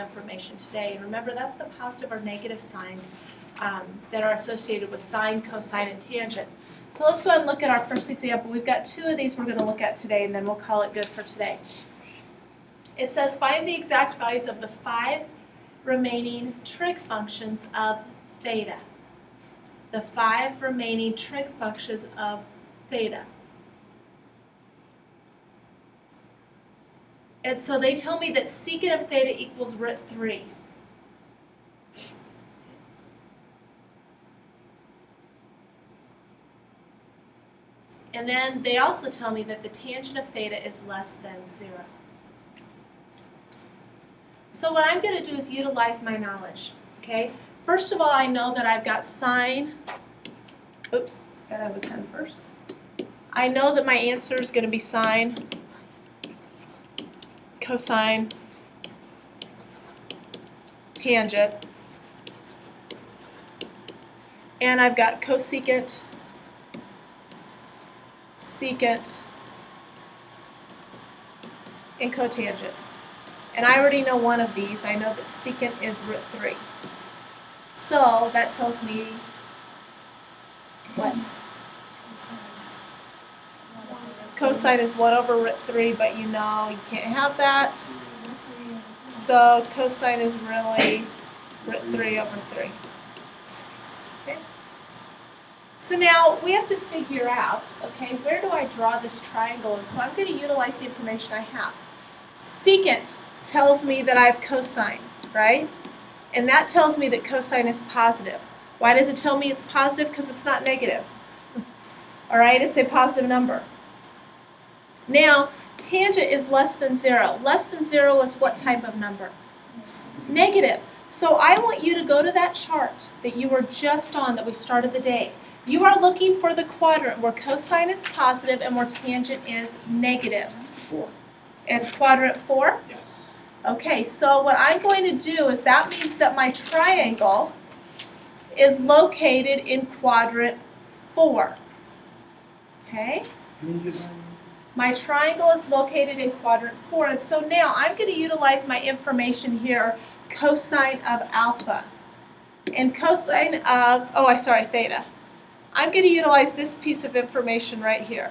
information today. And remember, that's the positive or negative signs that are associated with sine, cosine, and tangent. So let's go ahead and look at our first example. We've got two of these we're going to look at today, and then we'll call it good for today. It says find the exact values of the 5 remaining trig functions of theta. The 5 remaining trig functions of theta. And so they tell me that secant of theta equals root 3. And then they also tell me that the tangent of theta is less than 0. So what I'm going to do is utilize my knowledge, okay? First of all, I know that I've got sine, oops, gotta have a pen first. I know that my answer is going to be sine, cosine, tangent, and I've got cosecant, secant, and cotangent. And I already know one of these. I know that secant is root 3. So that tells me what? Cosine is 1 over root 3, but you know you can't have that. So cosine is really root 3 over 3. Okay. So now we have to figure out, okay, where do I draw this triangle? And so I'm going to utilize the information I have. Secant tells me that I have cosine, right? And that tells me that cosine is positive. Why does it tell me it's positive? Because it's not negative. All right, it's a positive number. Now, tangent is less than 0. Less than 0 is what type of number? Negative. So I want you to go to that chart that you were just on, that we started the day. You are looking for the quadrant where cosine is positive and where tangent is negative. 4. It's quadrant 4? Yes. Okay, so what I'm going to do is that means that my triangle is located in quadrant 4. Okay? My triangle is located in quadrant 4, and so now I'm going to utilize my information here, cosine of alpha. And cosine of, theta. I'm going to utilize this piece of information right here.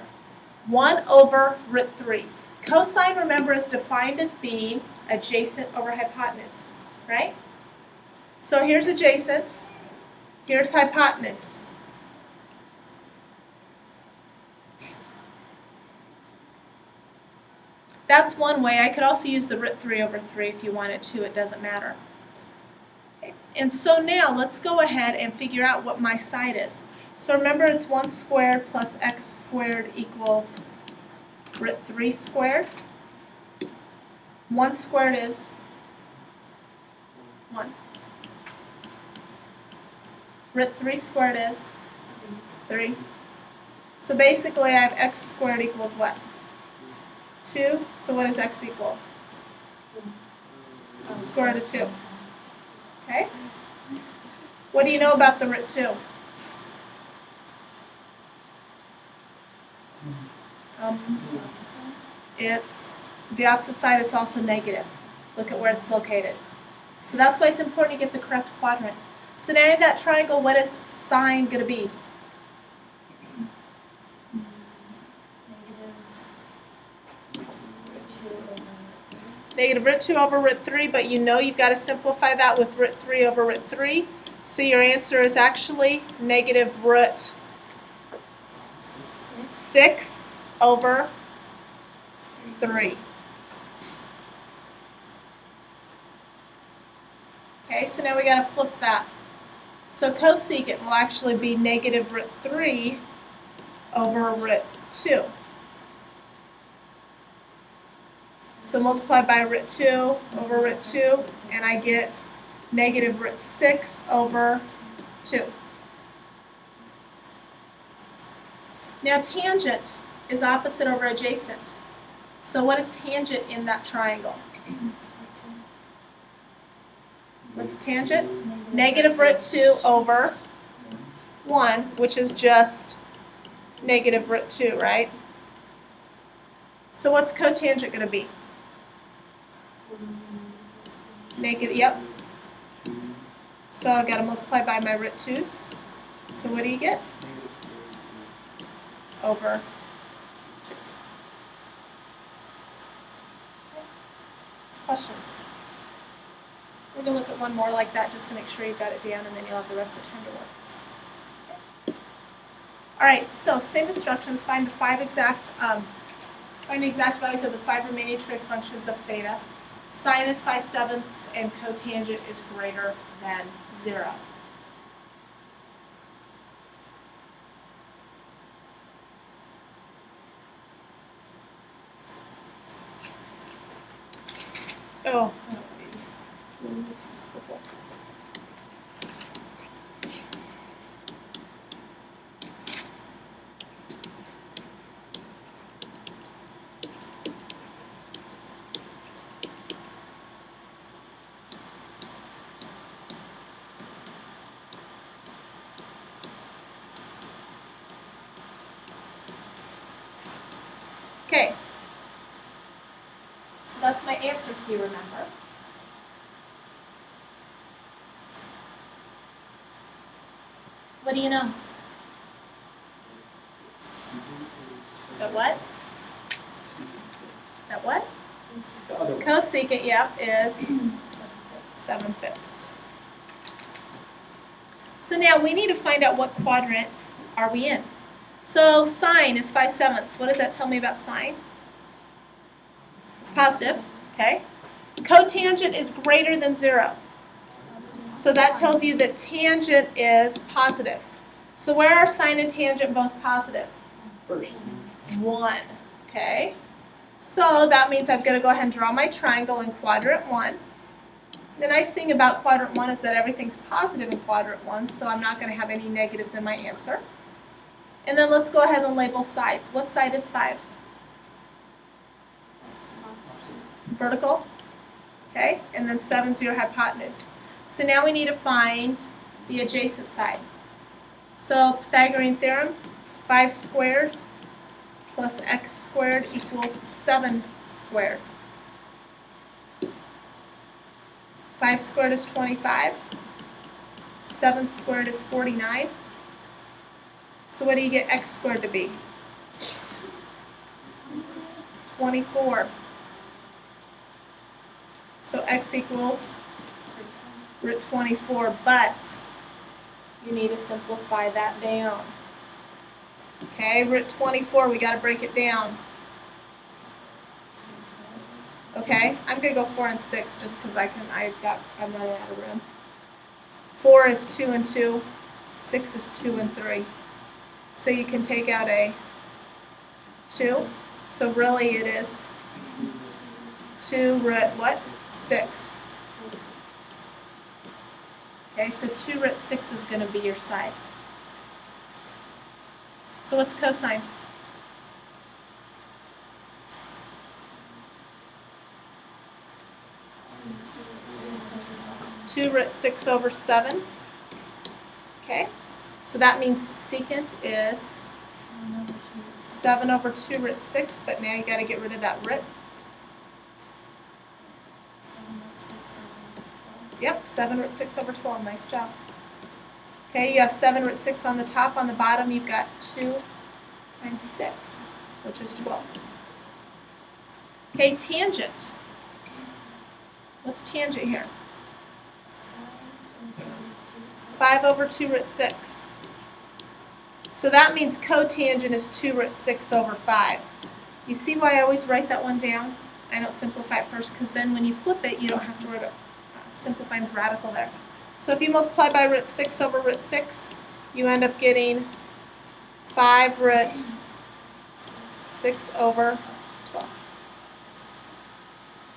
1 over root 3. Cosine, remember, is defined as being adjacent over hypotenuse, right? So here's adjacent, here's hypotenuse. That's one way. I could also use the root 3 over 3 if you wanted to. It doesn't matter. Okay. And so now let's go ahead and figure out what my side is. So remember, it's 1 squared plus x squared equals root 3 squared. 1 squared is 1. Root 3 squared is 3. So basically I have x squared equals what? 2. So what does x equal? Square root of 2. Okay? What do you know about the root 2? It's the opposite side. It's also negative. Look at where it's located. So that's why it's important to get the correct quadrant. So now in that triangle, what is sine going to be? Negative root 2 over root 3, but you know you've got to simplify that with root 3 over root 3. So your answer is actually negative root 6 over 3. Okay, so now we got to flip that. So cosecant will actually be negative root 3 over root 2. So multiply by root 2 over root 2, and I get negative root 6 over 2. Now tangent is opposite over adjacent. So what is tangent in that triangle? What's tangent? Negative root 2 over 1, which is just negative root 2, right? So what's cotangent going to be? Negative, yep. So I gotta multiply by my root 2's. So what do you get? Over 2. Questions? We're going to look at one more like that just to make sure you've got it down, and then you'll have the rest of the time to work. Okay. All right, so same instructions. Find the exact values of the 5 remaining trig functions of theta. Sine is 5/7 and cotangent is greater than 0. Oh, let's use purple. Okay. So that's my answer key, remember? What do you know? That what? That what? Cosecant, yep, is 7/5. So now we need to find out what quadrant are we in. So sine is 5/7. What does that tell me about sine? It's positive, okay. Cotangent is greater than 0. So that tells you that tangent is positive. So where are sine and tangent both positive? First. 1, okay. So that means I'm going to go ahead and draw my triangle in quadrant 1. The nice thing about quadrant 1 is that everything's positive in quadrant 1, so I'm not going to have any negatives in my answer. And then let's go ahead and label sides. What side is 5? Vertical, okay, and then 7's your hypotenuse. So now we need to find the adjacent side. So Pythagorean theorem, 5 squared plus x squared equals 7 squared. 5 squared is 25. 7 squared is 49. So what do you get x squared to be? 24. So x equals root 24, but you need to simplify that down. Okay, root 24, we got to break it down. Okay, I'm going to go 4 and 6 just because I'm running out of room. 4 is 2 and 2, 6 is 2 and 3. So you can take out a 2. So really it is 2 root what? 6. Okay, so 2 root 6 is going to be your side. So what's cosine? Two root 6 over 7. Okay, so that means secant is 7 over 2 root 6, but now you got to get rid of that root. Yep, 7 root 6 over 12. Nice job. Okay, you have 7 root 6 on the top. On the bottom, you've got 2 times 6, which is 12. Okay, tangent. What's tangent here? 5 over 2 root 6. So that means cotangent is 2 root 6 over 5. You see why I always write that one down? I don't simplify it first, because then when you flip it, you don't have to worry about simplifying the radical there. So if you multiply by root 6 over root 6, you end up getting 5 root 6 over 12.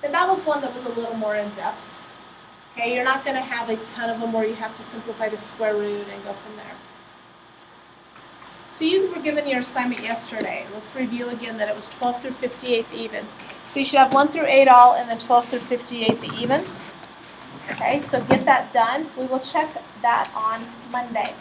And that was one that was a little more in-depth. Okay, you're not going to have a ton of them where you have to simplify the square root and go from there. So you were given your assignment yesterday. Let's review again that it was 12 through 58 the evens. So you should have 1 through 8 all and then 12 through 58 the evens. Okay, so get that done. We will check that on Monday.